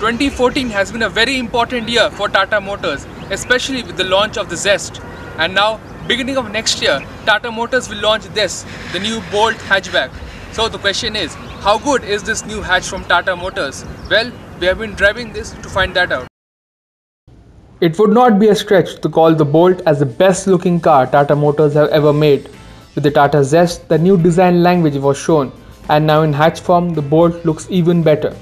2014 has been a very important year for Tata Motors, especially with the launch of the Zest. And now, beginning of next year, Tata Motors will launch this, the new Bolt hatchback. So the question is, how good is this new hatch from Tata Motors? Well, we have been driving this to find that out. It would not be a stretch to call the Bolt as the best looking car Tata Motors have ever made. With the Tata Zest, the new design language was shown, and now in hatch form, the Bolt looks even better.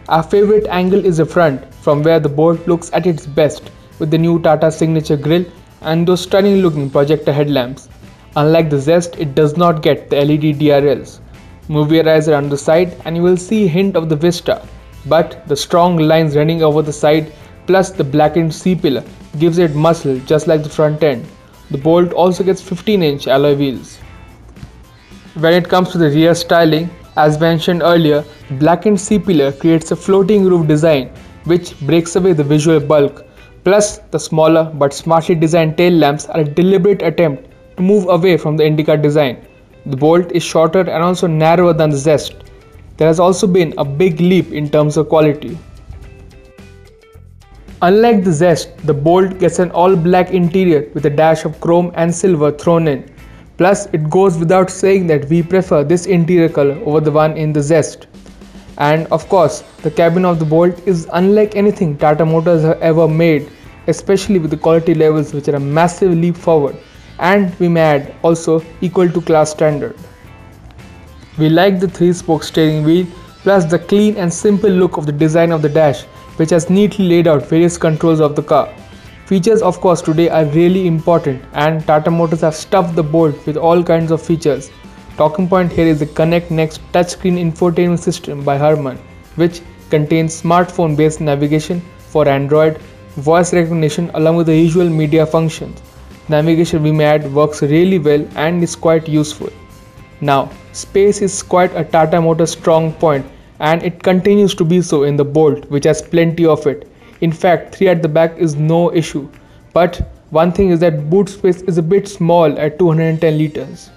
Our favorite angle is the front, from where the Bolt looks at its best, with the new Tata signature grille and those stunning looking projector headlamps. Unlike the Zest, it does not get the LED DRLs. Move your eyes around the side and you will see a hint of the Vista, but the strong lines running over the side plus the blackened C-pillar gives it muscle just like the front end. The Bolt also gets 15-inch alloy wheels. When it comes to the rear styling, as mentioned earlier, the blackened C-pillar creates a floating roof design which breaks away the visual bulk, plus the smaller but smartly designed tail lamps are a deliberate attempt to move away from the Indica design. The Bolt is shorter and also narrower than the Zest. There has also been a big leap in terms of quality. Unlike the Zest, the Bolt gets an all-black interior with a dash of chrome and silver thrown in. Plus, it goes without saying that we prefer this interior color over the one in the Zest. And of course, the cabin of the Bolt is unlike anything Tata Motors have ever made, especially with the quality levels which are a massive leap forward, and we may add also equal to class standard. We like the 3-spoke steering wheel plus the clean and simple look of the design of the dash, which has neatly laid out various controls of the car. Features of course today are really important, and Tata Motors have stuffed the Bolt with all kinds of features. Talking point here is the Connect Next touchscreen infotainment system by Harman, which contains smartphone based navigation for Android, voice recognition along with the usual media functions. Navigation we may add works really well and is quite useful. Now, space is quite a Tata Motors strong point, and it continues to be so in the Bolt, which has plenty of it. In fact, 3 at the back is no issue. But one thing is that boot space is a bit small at 210 liters.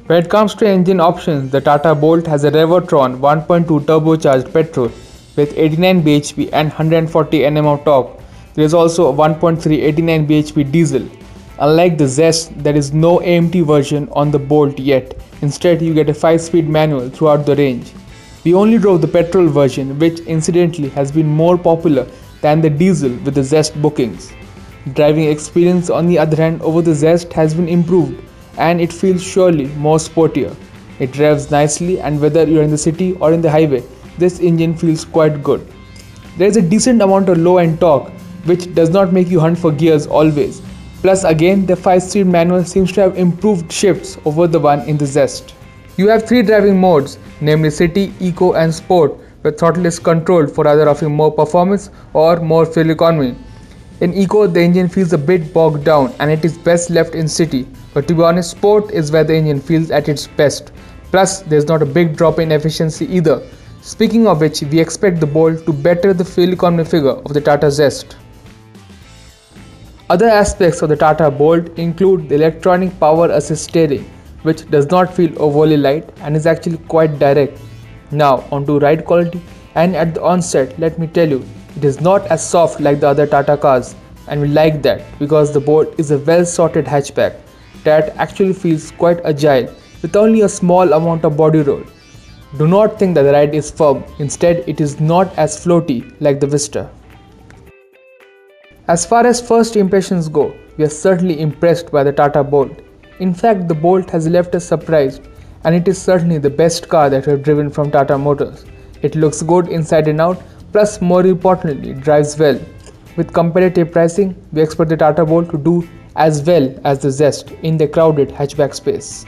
When it comes to engine options, the Tata Bolt has a Revertron 1.2 turbocharged petrol with 89 bhp and 140 Nm of torque. There is also a 1.3 89 bhp diesel. Unlike the Zest, there is no AMT version on the Bolt yet. Instead, you get a 5-speed manual throughout the range. We only drove the petrol version, which incidentally has been more popular than the diesel with the Zest bookings. Driving experience on the other hand over the Zest has been improved, and it feels surely more sportier. It revs nicely, and whether you're in the city or in the highway, this engine feels quite good. There is a decent amount of low end torque, which does not make you hunt for gears always. Plus again, the 5-speed manual seems to have improved shifts over the one in the Zest. You have 3 driving modes, namely City, Eco and Sport, where throttle is controlled for either offering more performance or more fuel economy. In Eco, the engine feels a bit bogged down and it is best left in City, but to be honest, Sport is where the engine feels at its best. Plus, there is not a big drop in efficiency either. Speaking of which, we expect the Bolt to better the fuel economy figure of the Tata Zest. Other aspects of the Tata Bolt include the electronic power assist steering, which does not feel overly light and is actually quite direct. Now onto ride quality, and at the onset let me tell you, it is not as soft like the other Tata cars, and we like that because the Bolt is a well sorted hatchback that actually feels quite agile with only a small amount of body roll. Do not think that the ride is firm, instead it is not as floaty like the Vista. As far as first impressions go, we are certainly impressed by the Tata Bolt. In fact, the Bolt has left us surprised, and it is certainly the best car that we have driven from Tata Motors. It looks good inside and out, plus more importantly, it drives well. With competitive pricing, we expect the Tata Bolt to do as well as the Zest in the crowded hatchback space.